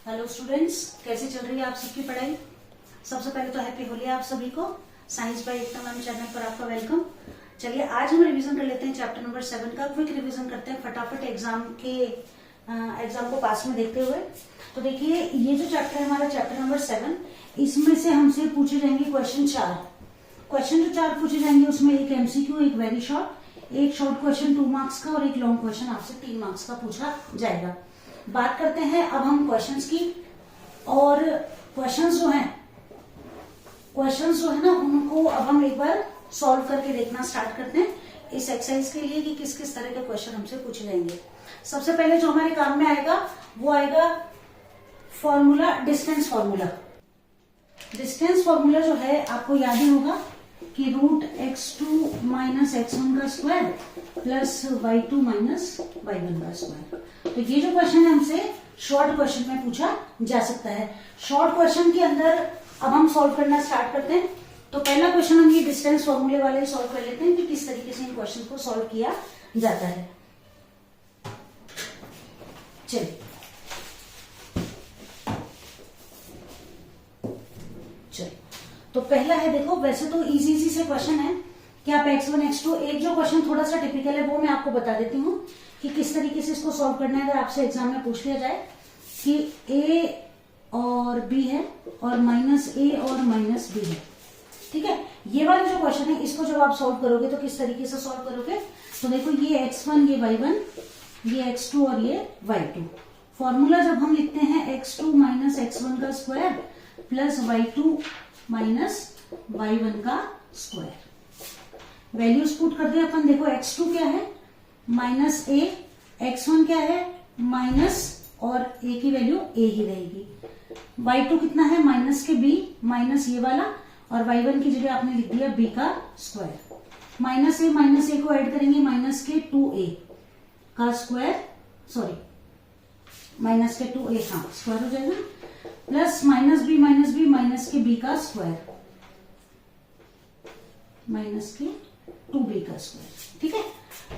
Hello students, कैसे चल रही है आप सबकी पढ़ाई। सबसे पहले तो हैप्पी होली आप सभी को। Science by Ekta ma'am channel पर आपका वेलकम। चलिए आज हम रिवीजन कर लेते हैं चैप्टर नंबर 7 का। क्विक रिवीजन करते हैं फटाफट एग्जाम को पास में देखते हुए। तो देखिए ये जो चैप्टर है हमारा चैप्टर नंबर 7, इसमें से हमसे पूछे जाएंगे क्वेश्चन 4। क्वेश्चन जो 4 पूछे जाएंगे उसमें एक एमसीक्यू, एक वेरी शॉर्ट, एक शॉर्ट क्वेश्चन 2 मार्क्स का और एक लॉन्ग क्वेश्चन आपसे 3 मार्क्स का पूछा जाएगा। बात करते हैं अब हम क्वेश्चंस की। और क्वेश्चंस जो है ना उनको अब हम एक बार सॉल्व करके देखना स्टार्ट करते हैं इस एक्सरसाइज के लिए कि किस किस तरह के क्वेश्चन हमसे पूछे जाएंगे। सबसे पहले जो हमारे काम में आएगा वो आएगा formula, distance formula. Distance formula जो है आपको याद ही होगा कि √x2 - x1 का स्क्वायर प्लस y2 - y1 का स्क्वायर। तो ये जो क्वेश्चन है हमसे शॉर्ट क्वेश्चन में पूछा जा सकता है। शॉर्ट क्वेश्चन के अंदर अब हम सॉल्व करना स्टार्ट करते हैं। तो पहला क्वेश्चन हम ये डिस्टेंस फॉर्मूले वाले सॉल्व कर लेते हैं कि किस तरीके से इन क्वेश्चन को सॉल्व किया जाता है। चलिए तो पहला है, देखो वैसे तो इजी से क्वेश्चन है कि आप x1 x2, एक जो क्वेश्चन थोड़ा सा टिपिकल है वो मैं आपको बता देती हूँ कि किस तरीके से इसको सॉल्व करना है। अगर आपसे एग्जाम में पूछ लिया जाए कि a और b है और -a और -b है, ठीक है, ये वाला जो क्वेश्चन है इसको जब आप सॉल्व करोगे तो किस तरीके से सॉल्व करोगे। तो देखो ये x1, ये y1, ये x2 और ये y2। फॉर्मूला जब हम लिखते हैं x2 - x1 का स्क्वायर प्लस y2 - y1 का स्क्वायर। वैल्यूज पुट करते हैं अपन। देखो x2 क्या है -a, x1 क्या है माइनस और a की वैल्यू a ही रहेगी। y2 कितना है माइनस के b माइनस ये वाला, और y1 की जगह आपने लिख दिया b का स्क्वायर। -a को ऐड करेंगे माइनस के 2a का स्क्वायर, सॉरी माइनस के 2a, हाँ स्क्वायर हो जाएगा, प्लस -b माइनस के b का स्क्वायर, माइनस के 2b का स्क्वायर, ठीक है।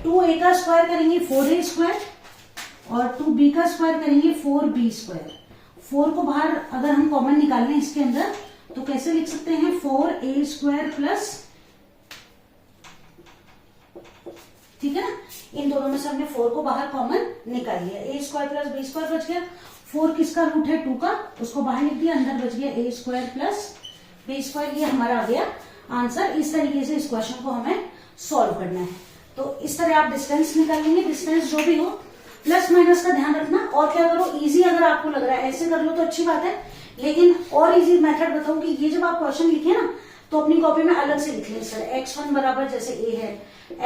2a का स्क्वायर करेंगे 4a स्क्वायर और 2b का स्क्वायर करेंगे 4b स्क्वायर। 4 को बाहर अगर हम कॉमन निकाल लें इसके अंदर तो कैसे लिख सकते हैं 4a स्क्वायर प्लस, ठीक है ना, इन दोनों में से हमने 4 को बाहर कॉमन निकाल लिया, a square plus b square बच गया। 4 किसका रूट है 2 का, उसको बाहर लिख दिया, अंदर बच गया a square plus b square. ये हमारा आ गया आंसर। इस तरीके से इस क्वेश्चन को हमें सॉल्व करना है। तो इस तरह आप डिस्टेंस निकालेंगे। डिस्टेंस जो भी हो प्लस माइनस का ध्यान रखना। और क्या करो, इजी अगर आपको लग रहा है ऐसे कर लो तो अच्छी बात है, लेकिन और इजी मेथड बताऊं कि ये जब आप क्वेश्चन लिखे ना तो अपनी कॉपी में अलग से लिख लें। सर x1 बराबर जैसे a है,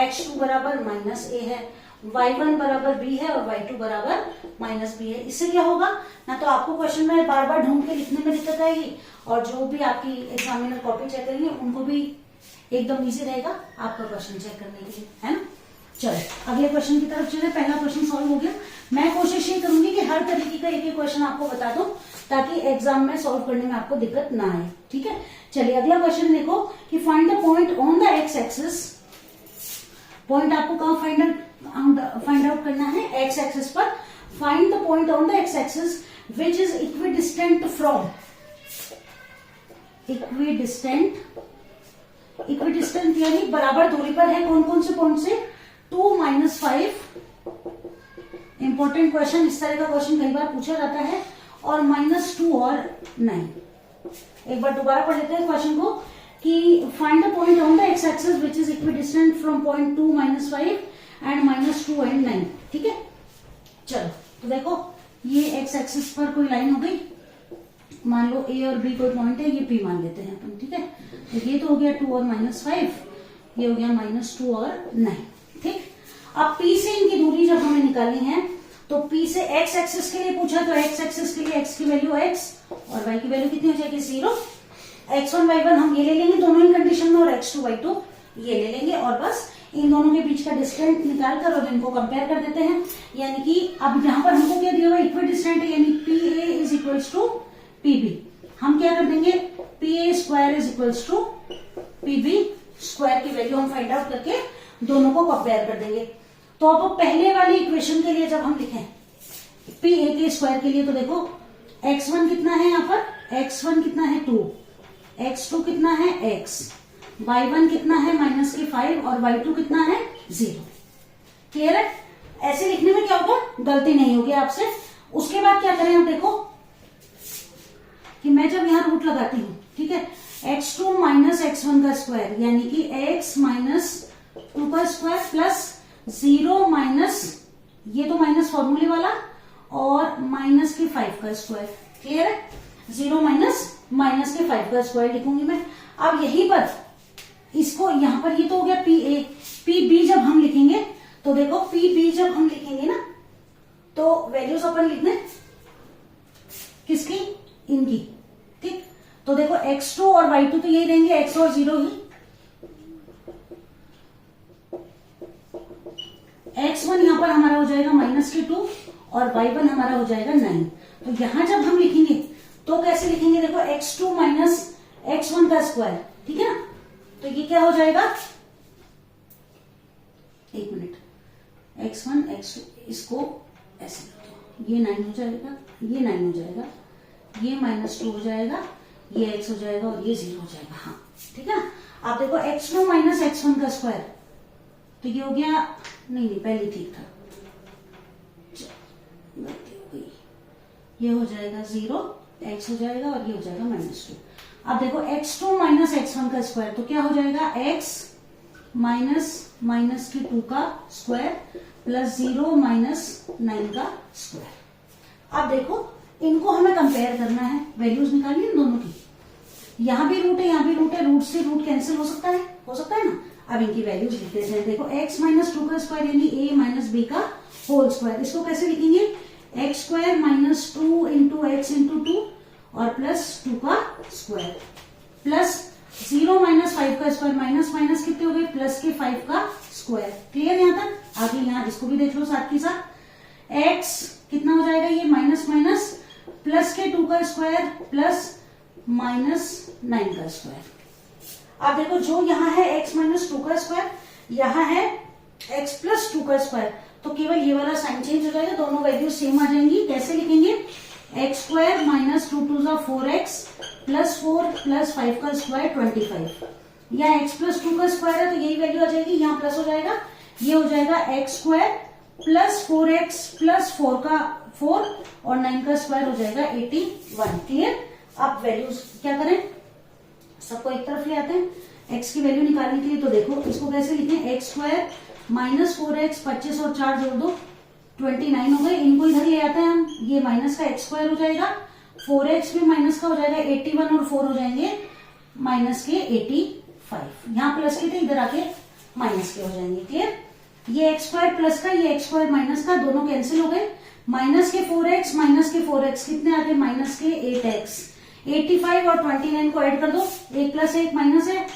x2 बराबर -a है, y1 बराबर b है और y2 बराबर -b है। इससे क्या होगा ना, तो आपको क्वेश्चन में बार बार ढूंढ के लिखने में दिक्कत आएगी और जो भी आपकी एग्जामिनर कॉपी चेक करेंगे उनको भी एकदम इजी रहेगा आपका क्वेश्चन चेक करने के लिए, है ना। चलो अगले क्वेश्चन की तरफ चले। पहला क्वेश्चन सॉल्व हो गया। मैं कोशिश ये करूंगी कि हर तरीके का एक क्वेश्चन आपको बता दूं ताकि एग्जाम में सॉल्व करने में आपको दिक्कत ना आए, ठीक है। चलिए अगला क्वेश्चन देखो कि find the point on the x axis. Point आपको कहां फाइंड आउट करना है, एक्स एक्सिस पर। Find the point on the x axis which is equidistant from, equidistant यानी बराबर दूरी पर है। कौन कौन से पॉइंट से, 2 - 5। इंपॉर्टेंट क्वेश्चन, इस तरह का क्वेश्चन कई बार पूछा जाता है, और -2 और 9। एक बार दोबारा पढ़ लेते हैं क्वेश्चन को कि find the point on the x axis which is equidistant from point 2 - 5 and -2 and 9, ठीक है। चलो तो देखो ये एक्स एक्सिस पर कोई लाइन हो गई, मान लो a और b कोई पॉइंट है, ये p मान लेते हैं अपन, ठीक है। तो ये तो हो गया 2 और -5, ये हो गया -2 और 9, ठीक। अब p से इनकी दूरी जब हमें निकालनी है तो p से x एक्सिस के लिए पूछा तो x एक्सिस के लिए x की वैल्यू x और y की वैल्यू कितनी हो जाएगी 0। x1 y1 हम ये ले लेंगे दोनों ही कंडीशन में, और x2 y2 ये ले लेंगे, और बस इन दोनों के बीच का डिस्टेंस निकाल कर और इनको कंपेयर कर देते हैं। यानी कि अब यहाँ पर हमको क्या दिया हुआ, इक्विडिस्टेंट, यानी PA is equals to PB। हम क्या कर देंगे, PA square is equals to PB square की वैल्यू हम फाइंड आउट करके दोनों को कंपेयर कर देंगे। तो अब पहले वाली इक्वेशन के लिए जब हम लिखें पी ए के स्क्वायर के लिए, तो देखो x1 कितना है यहाँ पर, x1 कितना है 2, x2 कितना है x, y1 कितना है -5 और y2 कितना है 0। क्लियर है? ऐसे लिखने में क्या होगा, गलती नहीं होगी आपसे। उसके बाद क्या करें हम, देखो कि मैं जब यहां रूट लगाती हूं, ठीक है, x2 माइनस x1 का स्क्वायर यानी कि x माइनस 2 का स्क्वायर प्लस 0 माइनस, ये तो माइनस फॉर्मूले वाला, और -5 का स्क्वायर। क्लियर है? 0 माइनस के 5 का स्क्वायर लिखूंगी मैं। अब यहीं पर इसको, यहां पर ये तो हो गया PA, PB जब हम लिखेंगे तो देखो PB जब हम लिखेंगे ना तो वैल्यूज अपन लिखने किसकी, इनकी। ठीक, तो देखो x2 और y2 तो यही रहेंगे, x और 0 ही। x1 यहां पर हमारा हो जाएगा -2 और y1 हमारा हो जाएगा 9। तो यहां जब हम लिखेंगे तो कैसे लिखेंगे, देखो x2 माइनस x1 का स्क्वायर, ठीक है ना, तो ये क्या हो जाएगा, एक मिनट, x1 x2, इसको ऐसे कर दो, ये 9 हो जाएगा, ये 9 हो जाएगा, ये -2 हो जाएगा, ये x हो जाएगा और ये 0 हो जाएगा। हाँ ठीक है। आप देखो x2 माइनस x1 का स्क्वायर, तो ये हो गया, नहीं पहले ठीक था, गलती हो गई, ये हो जाएगा 0, x हो जाएगा और ये हो जाएगा -2। अब देखो x2 माइनस x1 का स्क्वायर, तो क्या हो जाएगा, x माइनस 2 का स्क्वायर प्लस 0 माइनस 9 का स्क्वायर। अब देखो इनको हमें कंपेयर करना है, वैल्यूज निकालिए इन दोनों की, यहां भी रूट है यहां भी रूट है, रूट से रूट कैंसिल हो सकता है ना। अब इनकी वैल्यूज लिख देते हैं। देखो x माइनस 2 का स्क्वायर यानी a माइनस b का होल स्क्वायर, इसको कैसे लिखेंगे, x square minus 2 into x into 2 और प्लस 2 का स्क्वायर प्लस 0 माइनस 5 का स्क्वायर, माइनस कितने हो गए, प्लस के 5 का स्क्वायर। क्लियर यहां तक? आगे यहां इसको भी देख लो साथ के साथ, x कितना हो जाएगा, ये माइनस प्लस के 2 का स्क्वायर प्लस -9 का स्क्वायर। अब देखो जो यहाँ है x माइनस 2 का स्क्वायर, यहाँ है x प्लस 2 का स्क्वायर, तो केवल ये वाला साइन चेंज हो जाएगा, दोनों वैल्यू सेम आ जाएंगी। कैसे लिखेंगे, x square minus 2 2 4x plus 4 plus 5 का स्क्वायर 25, या x प्लस 2 का स्क्वायर है तो यही वैल्यू आ जाएगी, यहाँ प्लस हो जाएगा, ये हो जाएगा x square plus 4x plus 4 का 4 और 9 का स्क्वायर हो जाएगा 81। क्लियर? अब वैल्यूज क्या करें, सबको एक तरफ ले आते हैं x की वैल्यू निकालने के लिए। तो देखो इसको कैसे लिखें, x स्क्वायर माइनस 4x 25 और 4 जोड़ दो 29 हो गए, इनको इधर ले आते हैं हम, ये माइनस का x स्क्वायर हो जाएगा, 4x भी माइनस का हो जाएगा 81 और 4 हो जाएंगे माइनस के 85, यहाँ प्लस के थे इधर आके माइनस के हो जाएंगे। क्लियर? ये x स्क्वायर प्लस का, ये x स्क्वायर माइनस का, दोनों कैंसिल हो गए, माइनस के 4x माइनस के 4x कितने आ गए, माइनस के 8x, 85 और 29 को ऐड कर दो, 1 प्लस 1 माइनस है,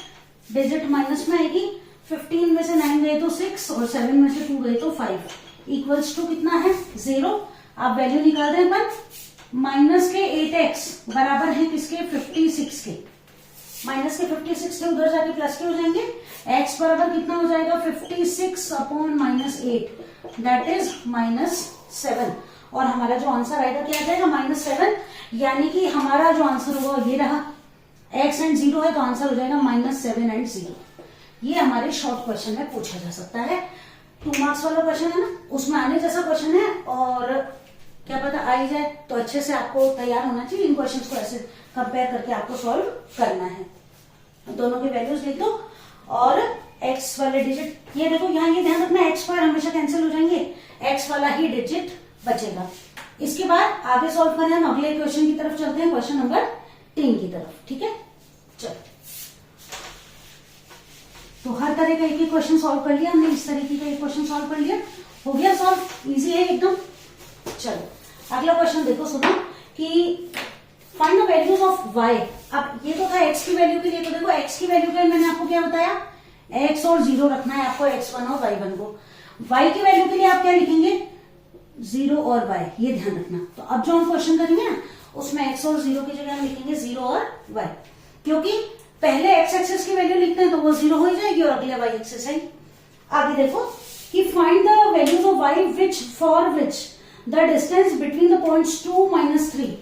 डिजिट माइनस में आएगी, 15 में से 9 गए तो 6 और 7 में से 2 गए तो 5, इक्वल्स टू कितना है 0। आप वैल्यू निकाल दें अपन, माइनस के 8x बराबर है किसके, 56 के, माइनस के 56 के उधर जाके प्लस के हो जाएंगे, x बराबर कितना हो जाएगा 56 अपॉन -8 दैट इज -7, और हमारा जो आंसर आएगा क्या आ जाएगा -7, यानी कि हमारा जो आंसर होगा ये रहा, x एंड 0 है तो आंसर हो जाएगा -7 एंड 0। ये हमारे शॉर्ट क्वेश्चन में पूछा जा सकता है, 2 मार्क्स वाला क्वेश्चन है ना, उसमें आने जैसा क्वेश्चन है, और क्या पता आ ही जाए, तो अच्छे से आपको तैयार होना चाहिए, इन क्वेश्चंस को ऐसे कंपेयर करके आपको सॉल्व करना है। दोनों की वैल्यूज लिख दो और x वाले डिजिट, ये देखो यहाँ ये ध्यान रखना, x स्क्वायर हमेशा कैंसिल हो जाएंगे, x वाला ही डिजिट बचेगा। इसके बाद आगे सॉल्व करें हम अगले क्वेश्चन की तरफ चलते हैं, क्वेश्चन नंबर 3 की तरफ। ठीक है, चलो, तो हर तरह का एक क्वेश्चन सॉल्व कर लिया हमने, इस तरीके का एक क्वेश्चन सॉल्व कर लिया, हो गया सॉल्व, इजी है एकदम। चलो अगला क्वेश्चन देखो, सुनो कि find the values of y। अब ये तो था x की वैल्यू के लिए, तो देखो x की वैल्यू के लिए मैंने आपको क्या बताया, x और 0 रखना है आपको, x1 और y1 को। y की वैल्यू के लिए आप क्या लिखेंगे, 0 और y, ये ध्यान रखना। तो अब जो हम क्वेश्चन करेंगे ना, उसमें x और 0 की जगह हम लिखेंगे 0 और y, क्योंकि पहले x एक्सिस की वैल्यू लिखते हैं तो वो 0 हो जाएगी और अगले y एक्सिस है। आगे देखो कि find the values of y which for which the distance between the points 2 - 3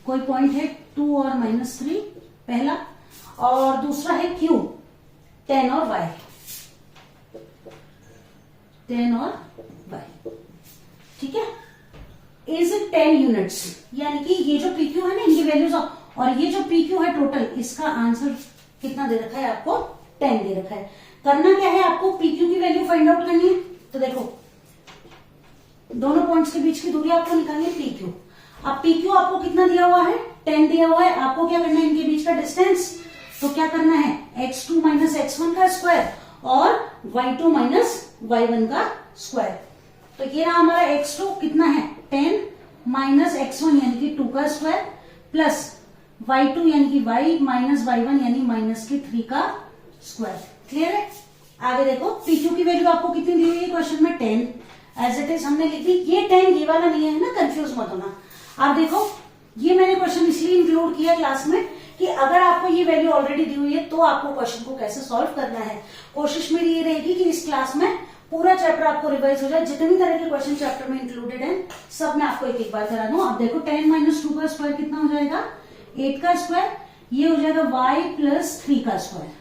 कोई पॉइंट है 2 और -3 पहला, और दूसरा है Q 10 और Y, 10 और Y, ठीक है। इज 10 यूनिट्स, यानी कि ये जो PQ है ना इनकी वैल्यूज, और ये जो PQ है टोटल, इसका आंसर कितना दे रखा है आपको, 10 दे रखा है। करना क्या है, आपको PQ की वैल्यू फाइंड आउट करनी है। तो देखो दोनों पॉइंट्स के बीच की दूरी आपको निकालनी है PQ। अब PQ आपको कितना दिया हुआ है, 10 दिया हुआ है। आपको क्या करना है, इनके बीच का डिस्टेंस, तो क्या करना है, x2 माइनस x1 का स्क्वायर और y2 माइनस y1 का स्क्वायर। तो ये रहा हमारा x2 कितना है 10 माइनस x1 यानी कि 2 का स्क्वायर प्लस y2 यानी कि y माइनस y1 यानी माइनस के 3 का स्क्वायर। क्लियर है। आगे देखो PQ की वैल्यू आपको कितनी दी हुई है क्वेश्चन में, 10 एज इट इज हमने लिख दी। ये 10 ये वाला नहीं है ना, कंफ्यूज मत होना। आप देखो ये मैंने क्वेश्चन इसलिए इंक्लूड किया क्लास में कि अगर आपको ये वैल्यू ऑलरेडी दी हुई है तो आपको क्वेश्चन को कैसे सॉल्व करना है। कोशिश मेरी ये रहेगी कि इस क्लास में पूरा चैप्टर आपको रिवाइज हो जाए, जितनी तरह के क्वेश्चन चैप्टर में इंक्लूडेड है सब मैं आपको एक एक बार करा दूं। अब देखो 10 माइनस 2 का स्क्वायर कितना हो जाएगा, 8 का स्क्वायर, ये हो जाएगा y प्लस 3 का स्क्वायर,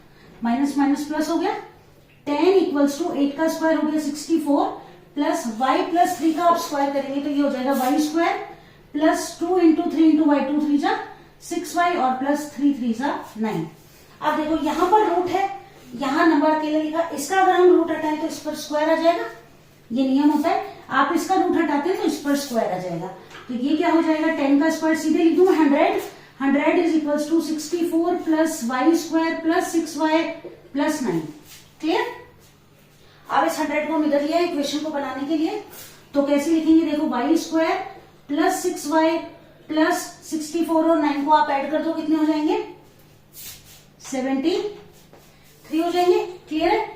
माइनस माइनस प्लस हो गया, 10 इक्वल्स टू 8 का स्क्वायर हो गया 64 प्लस y प्लस 3 का आप स्क्वायर करेंगे तो ये हो जाएगा y square plus 2 into 3 into y, 2 3 जा 6y और प्लस 3 3 जा 9। अब देखो यहां पर रूट है, यहां नंबर अकेले लिखा, इसका अगर हम रूट हटाएं तो इस पर स्क्वायर आ जाएगा। ये नियम होता है, आप इसका रूट हटाते हैं तो इस पर स्क्वायर आ जाएगा। तो ये क्या हो जाएगा, 10 का स्क्वायर सीधे लिख दूं 100, 100 is equals to 64 plus y square plus 6y plus 9। Clear. अब इस 100 को हम इधर लिया इक्वेशन को बनाने के लिए, तो कैसे लिखेंगे, देखो y square plus 6y plus 64 और 9 को आप ऐड कर दो, कितने हो जाएंगे 73 हो जाएंगे। क्लियर है।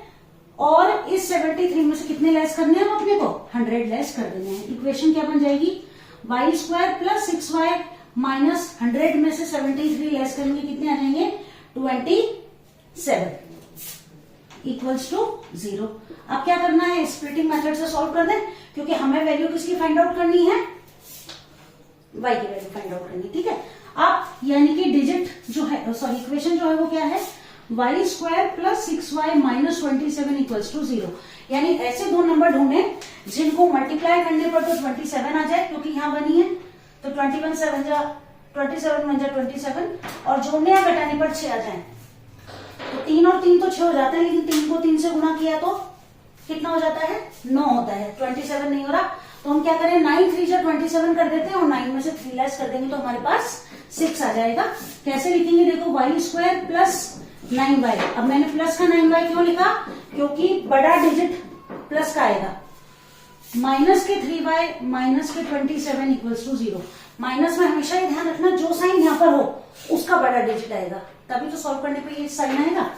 और इस 73 में से कितने लेस करने हैं अपने को, 100 लेस कर देने हैं। इक्वेशन क्या बन जाएगी, y square plus 6y minus 100 में से 73 लेस करेंगे, कितने आ जाएंगे 27 इक्वल्स टू 0। अब क्या करना है, स्प्लिटिंग मेथड से सॉल्व कर दें, क्योंकि हमें वैल्यू किसकी फाइंड आउट करनी है, y की वैल्यू फाइंड आउट करनी। ठीक है। अब यानी कि डिजिट जो है, सॉरी इक्वेशन जो है वो क्या है, y square plus 6y minus 27 equals to 0। यानी ऐसे दो नंबर ढूंढे जिनको मल्टीप्लाई करने पर तो 27 आ जाए, क्योंकि यहाँ बनी है, तो 21 7 जा 27 1 जा 27, और जोड़ने या घटाने पर 6 आ जाए। तो 3 और 3 तो 6 हो जाते हैं, लेकिन 3 को 3 से गुणा किया तो कितना हो जाता है, 9 होता है, 27 नहीं हो रहा। तो हम क्या करें, 9 3 जा 27 कर देते हैं और 9 में से 3 लेस कर देंगे तो हमारे पास 6 आ जाएगा। कैसे लिखेंगे, देखो y स्क्वायर प्लस 9y। अब मैंने प्लस का 9y क्यों लिखा, क्योंकि बड़ा डिजिट प्लस का आएगा, माइनस के 3y माइनस के 27 इक्वल्स टू 0। माइनस में हमेशा ये ध्यान रखना जो साइन यहाँ पर हो उसका बड़ा डिजिट आएगा, तभी तो सॉल्व करने पे ये साइन आएगा।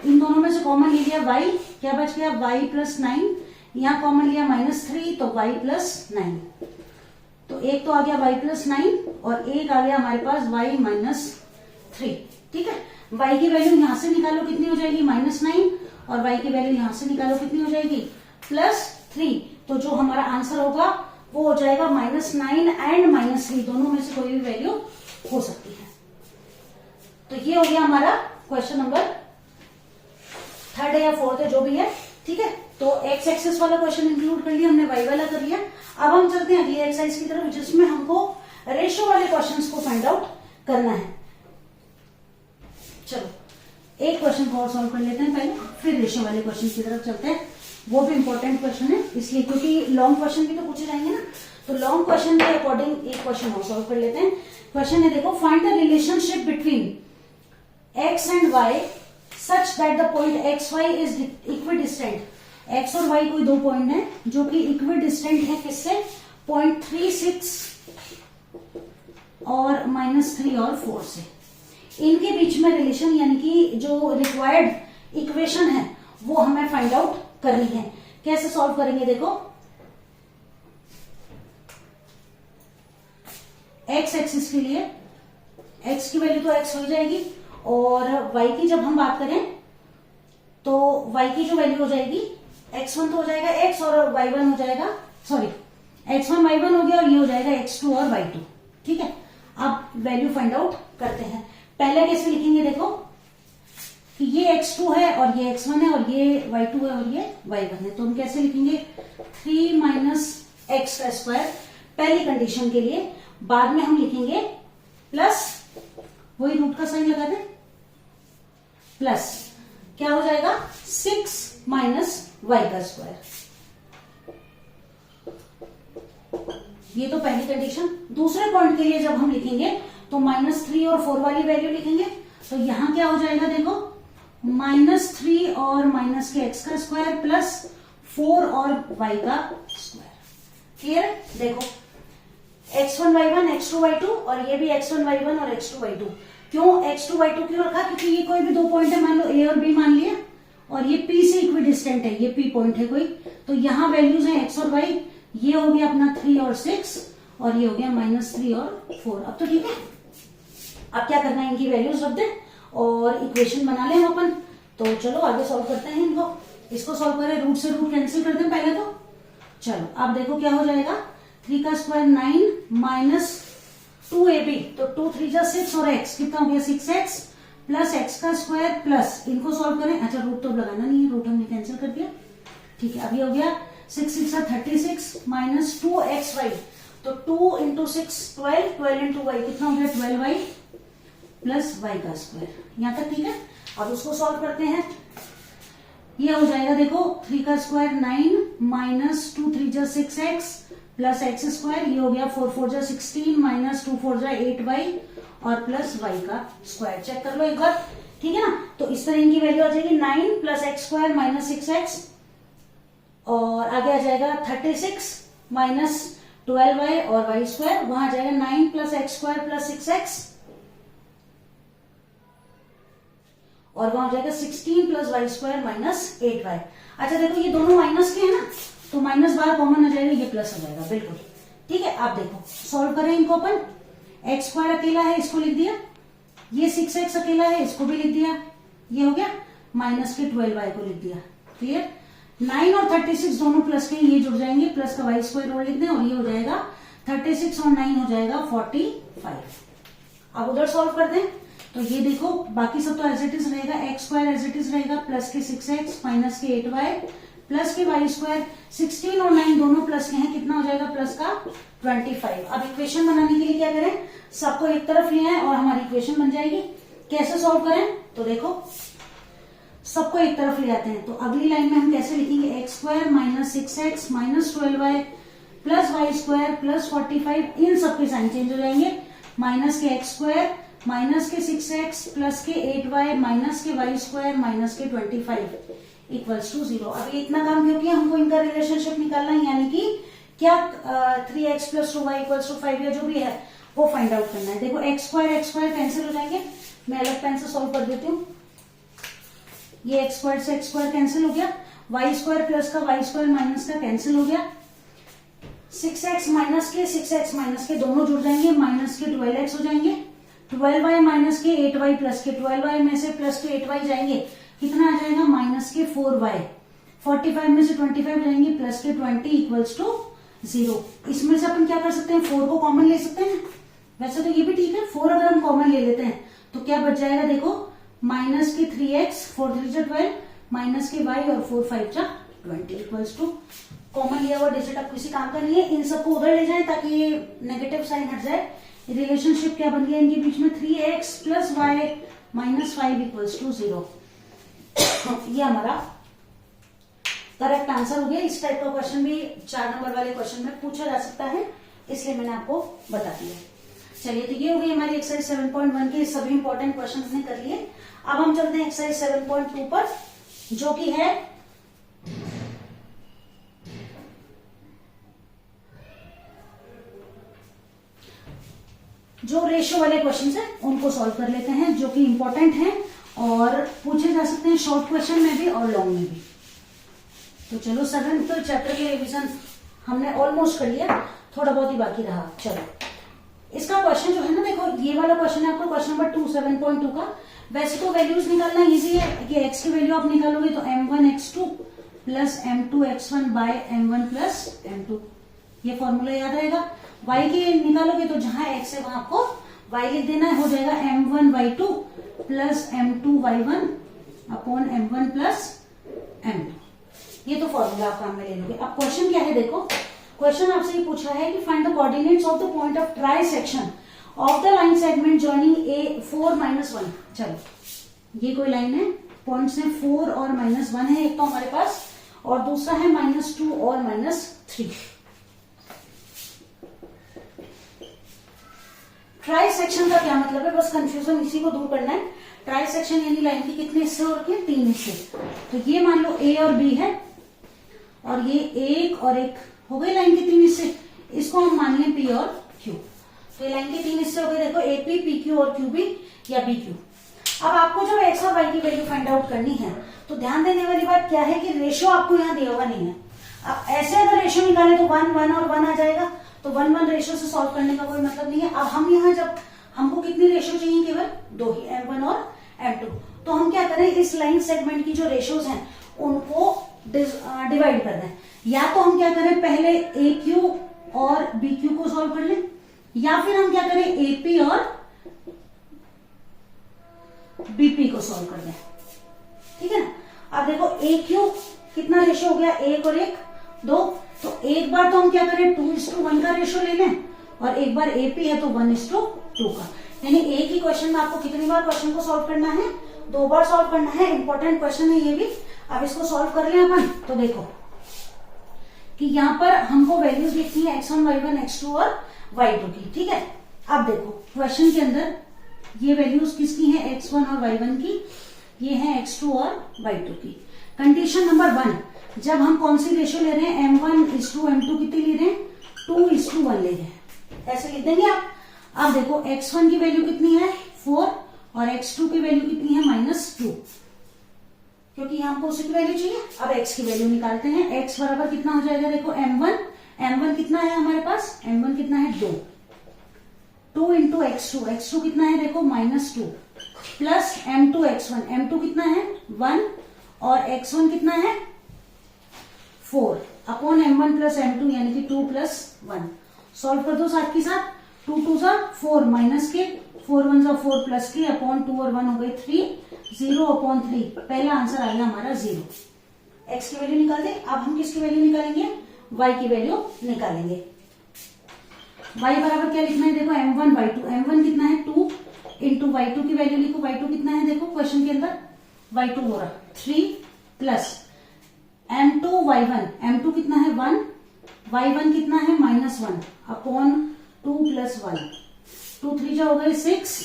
इन दोनों में से कॉमन ले लिया y, क्या बच गया y प्लस 9, यहाँ कॉमन लिया -3 तो y प्लस 9, तो एक तो आ गया y प्लस 9 और एक आ गया हमारे पास y माइनस 3। ठीक है। y की वैल्यू यहां से निकालो कितनी हो जाएगी -9, और y की वैल्यू यहां से निकालो कितनी हो जाएगी +3। तो जो हमारा आंसर होगा वो हो जाएगा -9 एंड -3, दोनों में से कोई भी वैल्यू हो सकती है। तो ये हो गया हमारा क्वेश्चन नंबर 3rd या 4th है जो भी है। ठीक है। तो x एक्सिस वाला क्वेश्चन इंक्लूड कर लिया हमने, y वाला कर लिया। अब हम चलते हैं अगली एक्सरसाइज की तरफ, जिसमें हमको रेशियो वाले क्वेश्चंस को फाइंड आउट करना है। चलो एक क्वेश्चन को और सॉल्व कर लेते हैं पहले, फिर रेशियो वाले क्वेश्चन की तरफ चलते हैं। वो भी इंपॉर्टेंट क्वेश्चन है, इसलिए क्योंकि लॉन्ग क्वेश्चन भी तो पूछे जाएंगे ना, तो लॉन्ग क्वेश्चन के अकॉर्डिंग एक क्वेश्चन और सॉल्व कर लेते हैं। क्वेश्चन है देखो, find the relationship between x and y such that the point xy is equidistant. x और y कोई दो पॉइंट है जो कि इक्विडिस्टेंट है, किससे, 0.36 और -3 और 4 से। इनके बीच में रिलेशन यानी कि जो रिक्वायर्ड इक्वेशन है वो हमें फाइंड आउट करनी है। कैसे सॉल्व करेंगे, देखो x एक्सिस के लिए x की वैल्यू तो x हो जाएगी, और y की जब हम बात करें तो y की जो वैल्यू हो जाएगी x1 तो हो जाएगा x और y1 हो जाएगा, सॉरी x1 y1 हो गया और ये हो जाएगा x2 और y2। ठीक है। अब वैल्यू फाइंड आउट करते हैं। पहले कैसे लिखेंगे, देखो कि ये x2 है और ये x1 है और ये y2 है और ये y1 है, तो हम कैसे लिखेंगे 3 माइनस एक्स का स्क्वायर पहली कंडीशन के लिए, बाद में हम लिखेंगे प्लस, वही रूट का साइन लगा दें, प्लस क्या हो जाएगा 6 माइनस वाई का स्क्वायर। ये तो पहली कंडीशन। दूसरे पॉइंट के लिए जब हम लिखेंगे तो -3 और 4 वाली वैल्यू लिखेंगे, तो यहां क्या हो जाएगा, देखो -3 और माइनस के एक्स का स्क्वायर प्लस 4 और वाई का स्क्वायर। क्लियर? देखो x1 y1 x2 y2 और ये भी x1 y1 और x2 y2। क्यों x2 y2 क्यों रखा, क्योंकि ये कोई भी दो पॉइंट है, मान लो a और b मान लिया, और ये p से इक्विडिस्टेंट है, ये p पॉइंट है कोई, तो यहाँ वैल्यूज है x और y, ये हो गया अपना 3 और 6 और ये हो गया -3 और 4। अब तो ठीक है, अब क्या करना है, इनकी वैल्यूज रख दें और इक्वेशन बना लें हम अपन। तो चलो आगे सॉल्व करते हैं इनको। इसको सॉल्व करें, रूट से रूट कैंसिल कर दें पहले तो। चलो अब देखो क्या हो जाएगा, 3 का स्क्वायर 9 माइनस 2ab, तो 2 3 जा 6 और x कितना हो गया 6x प्लस x का स्क्वायर प्लस, इनको सॉल्व करें। अच्छा रूट तो लगाना नहीं है, रूट हमने कैंसिल कर दिया, ठीक है। अभी हो गया 6 6 36 माइनस 2xy, तो 2 इंटू 6 12, 12 इंटू वाई कितना हो गया 12y प्लस y का स्क्वायर। यहां तक ठीक है। अब उसको सॉल्व करते हैं, ये हो जाएगा देखो 3 का स्क्वायर 9 माइनस 2 3 जा 6x प्लस एक्स स्क्वायर, ये हो गया 4 4 जा 16 माइनस 2 4 जा 8y और प्लस y का स्क्वायर। चेक कर लो एक बार, ठीक है ना। तो इस तरह इनकी वैल्यू आ जाएगी 9 plus x square minus 6x और आगे आ जाएगा 36 माइनस 12y और y स्क्वायर, वहां आ जाएगा 9 plus x square plus 6x और वहां हो जाएगा 16 plus Y square minus 8y। अच्छा देखो ये दोनों माइनस के हैं ना, तो माइनस बार कॉमन हो जाएगा, ये प्लस हो जाएगा, बिल्कुल ठीक है। आप देखो सॉल्व करें इनको अपन, एक्स स्क्वायर अकेला है इसको लिख दिया, ये 6x अकेला है इसको भी लिख दिया, ये हो गया माइनस के 12y को लिख दिया। क्लियर? 9 और 36 दोनों प्लस के, ये जुड़ जाएंगे, प्लस का वाई स्क्वायर और लिख दें और ये हो जाएगा 36 और 9 हो जाएगा 45। अब उधर सॉल्व कर दें, तो ये देखो बाकी सब तो एज इट इज रहेगा, X square as it is रहेगा, प्लस के 6x माइनस के 8y प्लस के वाई स्क्वायर, 16 और 9 दोनों प्लस के हैं, कितना हो जाएगा प्लस का 25। अब इक्वेशन बनाने के लिए क्या करें, सबको एक तरफ ले आए और हमारी इक्वेशन बन जाएगी। कैसे सॉल्व करें, तो देखो सबको एक तरफ ले आते हैं, तो अगली लाइन में हम कैसे लिखेंगे, X square minus 6x minus 12y plus Y square plus 45, इन सबके साइन चेंज हो जाएंगे, माइनस के एक्स स्क्वायर माइनस के 6x प्लस के 8y माइनस के वाई स्क्वायर माइनस के 25 इक्वल्स टू 0। अब इतना काम क्यों किया, हमको इनका रिलेशनशिप निकालना है, यानी कि क्या 3x plus 2y equals to 5 या जो भी है वो फाइंड आउट करना है। देखो एक्स स्क्वायर कैंसिल हो जाएंगे, मैं अलग पेन से सॉल्व कर देती हूँ। ये एक्स स्क्वायर से एक्स स्क्वायर कैंसिल हो गया, वाई स्क्वायर प्लस का वाई स्क्वायर माइनस का कैंसिल हो गया, 6x माइनस के दोनों जुड़ जाएंगे, माइनस के 12x हो जाएंगे, 12y माइनस के 8y प्लस के 12y में से प्लस के 8y जाएंगे, कितना आ जाएगा माइनस के 4y, 45 में से 25 जाएंगे प्लस के 20 इक्वल्स टू 0। इसमें से अपन क्या कर सकते हैं, 4 को कॉमन ले सकते हैं, वैसे तो ये भी ठीक है, 4 अगर हम कॉमन ले लेते हैं तो क्या बच जाएगा, देखो माइनस के 3x 4 3 जा 12 माइनस के y और 4 5 जा 20 इक्वल्स टू, कॉमन लिया हुआ डिजिट अब किसी काम का नहीं है, इन सबको उधर ले जाए ताकि ये नेगेटिव साइन हट जाए। रिलेशनशिप क्या बन गया इनके बीच में, 3x plus Y minus 5 equals to 0। ये हमारा करेक्ट आंसर हो गया। इस टाइप का क्वेश्चन भी 4 नंबर वाले क्वेश्चन में पूछा जा सकता है, इसलिए मैंने आपको बता दिया। चलिए तो ये हो गई हमारी एक्सरसाइज 7.1 के सभी इंपॉर्टेंट क्वेश्चन हमने कर लिए। अब हम चलते हैं एक्सरसाइज 7.2 पर, जो कि है जो रेशियो वाले क्वेश्चंस हैं उनको सॉल्व कर लेते हैं, जो कि इंपॉर्टेंट हैं और पूछे जा सकते हैं शॉर्ट क्वेश्चन में भी और लॉन्ग में भी। तो चलो 7th चैप्टर के रिवीजन हमने ऑलमोस्ट कर लिया, थोड़ा बहुत ही बाकी रहा। चलो इसका क्वेश्चन जो है ना, देखो ये वाला क्वेश्चन है आपका क्वेश्चन नंबर 2 7.2 का। वैसे तो वैल्यूज निकालना इजी है कि x की वैल्यू आप निकालोगे तो m1 x2 plus m2 x1 by m1 plus m2, ये फॉर्मूला याद रहेगा। y की निकालोगे तो जहां x है वहां आपको y लिख देना है, हो जाएगा m1y2 plus m2y1 upon m1 plus m2। ये तो फॉर्मूला आप काम में ले लोगे। अब क्वेश्चन क्या है देखो, क्वेश्चन आपसे ये पूछा है कि find the coordinates of the point of try section of the line segment joining A4 -1। चलो ये कोई लाइन है, पॉइंट्स हैं 4 और -1 है एक तो हमारे पास, और दूसरा है -2 और -3। ट्राई सेक्शन का क्या मतलब है, बस कंफ्यूजन इसी को दूर करना है। ट्राई सेक्शन यानी लाइन की कितने हिस्से हो रखे हैं, 3 हिस्से। तो ये मान लो A और B है, और ये एक और एक हो गए लाइन के 3 हिस्से, इसको हम मान लें P और Q। तो ये लाइन के 3 हिस्से हो गए देखो, AP, PQ और QB या BQ। अब आपको जब x और y की वैल्यू फाइंड आउट करनी है तो ध्यान देने वाली बात क्या है कि रेशियो आपको यहाँ दिया हुआ नहीं है। अब ऐसे अगर रेशियो निकाले तो 1 1 और 1 आ जाएगा, तो 1 1 रेशियो से सॉल्व करने का कोई मतलब नहीं है। अब हम यहाँ जब हमको कितनी रेशियो चाहिए, केवल 2 ही, m1 और m2। तो हम क्या करें, इस लाइन सेगमेंट की जो रेशियोज हैं उनको डिवाइड करना है। या तो हम क्या करें, पहले AQ और BQ को सॉल्व कर लें, या फिर हम क्या करें AP और BP को सॉल्व कर लें, ठीक है ना। अब देखो AQ कितना रेशियो हो गया, 1 और 1 2। तो एक बार तो हम क्या करें 2:1 का रेशियो ले लें, और एक बार AP है तो 1:2 का। यानी एक ही क्वेश्चन में आपको कितनी बार क्वेश्चन को सॉल्व करना है, 2 बार सॉल्व करना है। इंपॉर्टेंट क्वेश्चन है ये भी। अब इसको सॉल्व कर लें अपन, तो देखो कि यहाँ पर हमको वैल्यूज लिखनी है x1 y1 x2 और y2 की, ठीक है। अब देखो क्वेश्चन के अंदर ये वैल्यूज किसकी हैं, x1 और y1 की, ये है x2 और y2 की। कंडीशन नंबर 1, जब हम कौन सी रेशियो ले रहे हैं, m1:m2 कितनी ले रहे हैं, 2:1 ले रहे हैं, ऐसे लिख देंगे आप। अब देखो x1 की वैल्यू कितनी है 4 और x2 की वैल्यू कितनी है -2, क्योंकि यहाँ हमको उसी की वैल्यू चाहिए। अब x की वैल्यू निकालते हैं, x बराबर कितना हो जाएगा, देखो m1 कितना है हमारे पास, m1 कितना है 2 इंटू x2 कितना है देखो -2 प्लस m2 कितना है 1 और x1 कितना है 4 अपॉन m1 प्लस m2 यानी कि 2 + 1। सॉल्व कर दो साथ के साथ, 2 2 = 4 माइनस के, 4 1 = 4 प्लस के अपॉन 2 और 1 हो गए 3, 0/3। पहला आंसर आ गया हमारा 0। x की वैल्यू निकाल दे। अब हम किसकी वैल्यू निकालेंगे, y की वैल्यू निकालेंगे। y बराबर क्या लिखना है देखो, m1 y2, m1 कितना है 2 इंटू y2 की वैल्यू लिखो, y2 कितना है देखो क्वेश्चन के अंदर, y2 हो रहा 3 प्लस m2 y1, m2 कितना है 1, y1 कितना है -1 अपॉन 2 + 1, 2 3 जा हो गए 6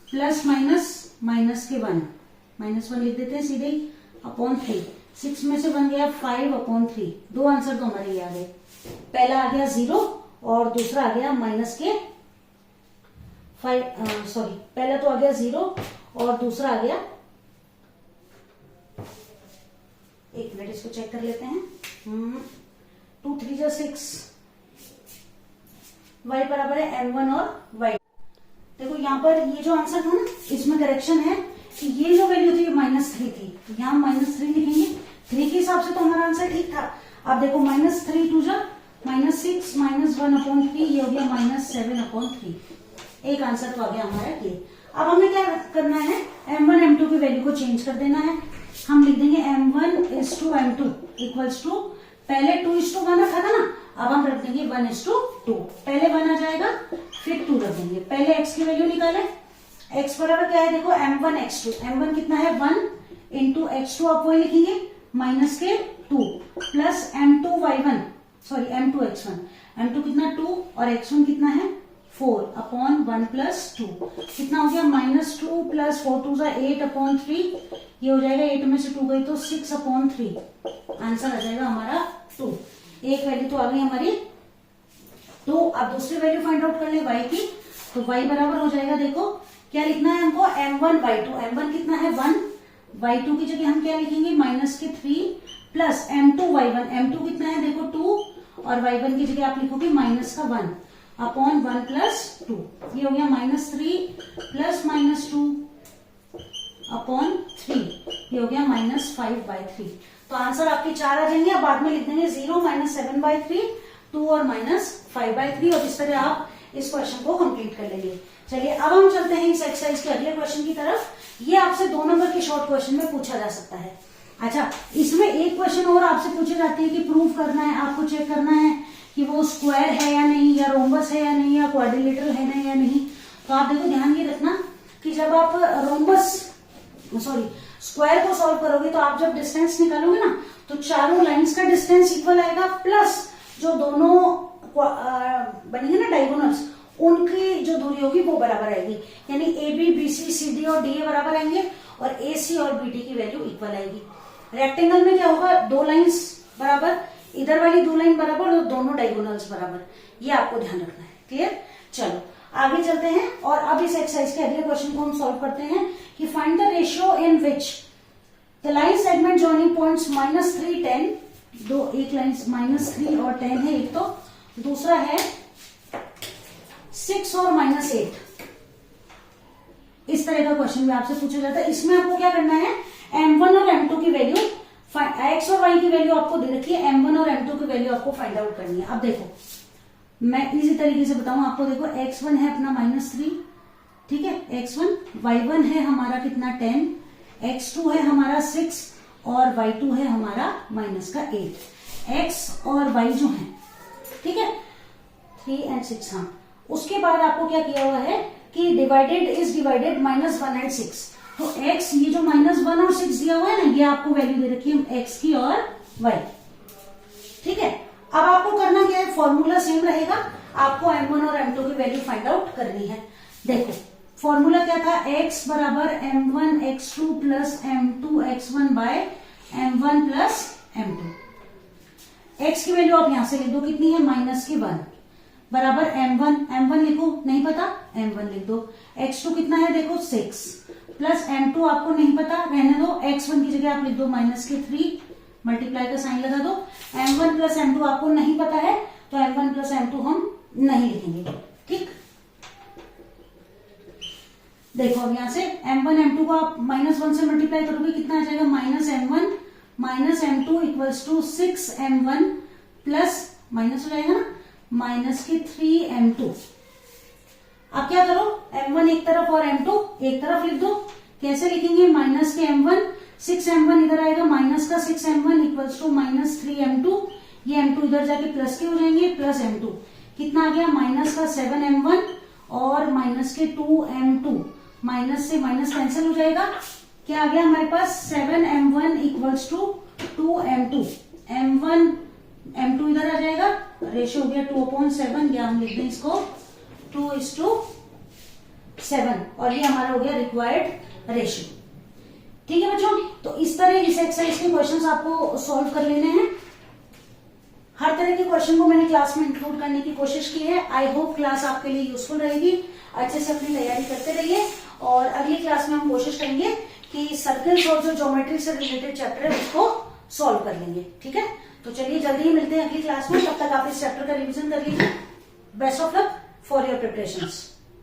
प्लस माइनस के 1, -1 लिख देते हैं सीधे ही अपॉन 3, 6 में से 1 गया 5/3। 2 आंसर तो हमारे ये आ गए, पहला आ गया 0 और दूसरा आ गया माइनस के 5, पहला तो आ गया 0 और दूसरा आ गया, एक मिनट इसको चेक कर लेते हैं, 2 3 = 6, y बराबर है m1 और y। देखो यहाँ पर ये जो आंसर था ना, इसमें करेक्शन है कि ये जो वैल्यू थी -3 थी, तो यहाँ -3 लिखेंगे, 3 के हिसाब से तो हमारा आंसर ठीक था। अब देखो -3 2 जा -6 -1/3, ये हो गया -7/3। एक आंसर तो आ गया हमारा ये। अब हमें क्या करना है, m1 m2 की वैल्यू को चेंज कर देना है। हम लिख देंगे m1:m2 इक्वल्स टू, पहले 2:1 रखा था ना, अब हम रख देंगे 1:2। पहले 1 आ जाएगा फिर 2 रख देंगे। पहले x की वैल्यू निकालें, x बराबर क्या है देखो m1 x2, m1 कितना है 1 इंटू x2 आप वही लिखेंगे माइनस के 2 plus m2 y1 m2 x1, m2 कितना 2 और x1 कितना है 4 अपॉन 1 + 2, कितना हो गया -2 + 4 2 = 8/3, ये हो जाएगा 8 में से 2 गई तो 6/3, आंसर आ जाएगा हमारा 2। एक वैल्यू तो आ गई हमारी 2। अब दूसरी वैल्यू फाइंड आउट कर ले y की, तो y बराबर हो जाएगा, देखो क्या लिखना है हमको, m1 y2, m1 कितना है 1, y2 की जगह हम क्या लिखेंगे -3 प्लस m2 y1, m2 कितना है देखो 2 और y1 की जगह आप लिखोगे -1 अपॉन 1 + 2, ये हो गया -3 प्लस -2 अपॉन 3, ये हो गया -5/3। तो आंसर आपके 4 आ जाएंगे। अब बाद में लिख देंगे 0 -7/3, 2 और -5/3, और इस तरह आप इस क्वेश्चन को कंप्लीट कर लेंगे। चलिए अब हम चलते हैं इस एक्सरसाइज के अगले क्वेश्चन की तरफ। ये आपसे 2 नंबर के शॉर्ट क्वेश्चन में पूछा जा सकता है। अच्छा, इसमें एक क्वेश्चन और आपसे पूछे जाते हैं कि प्रूव करना है, आपको चेक करना है कि वो स्क्वायर है या नहीं, या रोम्बस है या नहीं, या क्वाड्रिलेटरल है ना या नहीं। तो आप देखो, ध्यान ये रखना कि जब आप स्क्वायर को सॉल्व करोगे तो आप जब डिस्टेंस निकालोगे ना, तो चारों लाइंस का डिस्टेंस इक्वल आएगा, प्लस जो दोनों बनेंगे ना डायगोनल्स, उनकी जो दूरी होगी वो बराबर आएगी। यानी A B, B C, C D और डी ए बराबर आएंगे, और ए सी और बी डी की वैल्यू इक्वल आएगी। रेक्टेंगल में क्या होगा, 2 लाइंस बराबर, इधर वाली 2 लाइन बराबर और दोनों डायगोनल्स बराबर। ये आपको ध्यान रखना है। क्लियर? चलो आगे चलते हैं और अब इस एक्सरसाइज के अगले क्वेश्चन को हम सॉल्व करते हैं कि find the ratio in which the line segment joining points -3, 10। एक लाइन -3 और 10 है एक, तो दूसरा है 6 और -8। इस तरह का क्वेश्चन भी आपसे पूछा जाता है। इसमें आपको क्या करना है, m1 और m2 की वैल्यू, x और y की वैल्यू आपको दे रखी है, m1 और m2 की वैल्यू आपको फाइंड आउट करनी है। अब देखो मैं इसी तरीके से बताऊं आपको। देखो x1 है अपना -3, ठीक है, x1, y1 है हमारा कितना 10, x2 है हमारा 6 और y2 है हमारा -8। x और y जो है, ठीक है, 3 और 6। हाँ, उसके बाद आपको क्या किया हुआ है कि डिवाइडेड इज डिवाइडेड -1 और 6। तो x, ये जो -1 और 6 दिया हुआ है ना, ये आपको वैल्यू दे रखी है x की और y, ठीक है। अब आपको करना क्या है, फॉर्मूला सेम रहेगा, आपको m1 और m2 की वैल्यू फाइंड आउट करनी है। देखो फॉर्मूला क्या था, x बराबर m1 x2 plus m2 x1 by m1 plus m2। x की वैल्यू आप यहां से लिख दो, कितनी है, -1 बराबर m1 लिखो, नहीं पता m1 लिख दो। x2 कितना है, देखो 6 प्लस m2 आपको नहीं पता, रहने दो, x1 की जगह आप लिख दो -3, मल्टीप्लाई का साइन लगा दो। m1 प्लस m2 आपको नहीं पता है, तो m1 प्लस m2 हम नहीं लिखेंगे, ठीक। देखो अब यहां से m1 m2 को आप -1 से मल्टीप्लाई करोगे, कितना आ जाएगा, -m1 -m2 equals to 6m1 plus minus हो जाएगा ना -3m2। अब क्या करो, m1 एक तरफ और m2 एक तरफ लिख दो। कैसे लिखेंगे, माइनस के m1, 6m1 इधर आएगा, माइनस का 6m1 इक्वल्स टू -3m2। ये m2 इधर जाके प्लस के हो जाएंगे, प्लस m2 कितना आ गया, माइनस का 7m1 और माइनस के 2m2। माइनस से माइनस कैंसिल हो जाएगा, क्या आ गया हमारे पास, 7m1 equals to 2m2। m2 इधर आ जाएगा, रेशियो हो गया 2/7, या हम लिख दें इसको 2:7, और ये हमारा हो गया रिक्वायर्ड रेशियो। ठीक है बच्चों, तो इस तरह इस एक्सरसाइज के क्वेश्चंस आपको सॉल्व कर लेने हैं। हर तरह के क्वेश्चन को मैंने क्लास में इंक्लूड करने की कोशिश की है। आई होप क्लास आपके लिए यूजफुल रहेगी। अच्छे से अपनी तैयारी करते रहिए, और अगली क्लास में हम कोशिश करेंगे कि सर्कल्स और जो ज्योमेट्री से रिलेटेड चैप्टर है उसको सॉल्व कर लेंगे। ठीक है, तो चलिए जल्दी ही मिलते हैं अगली क्लास में। तब तक आप इस चैप्टर का रिविजन कर लीजिए। Best of luck for your preparations.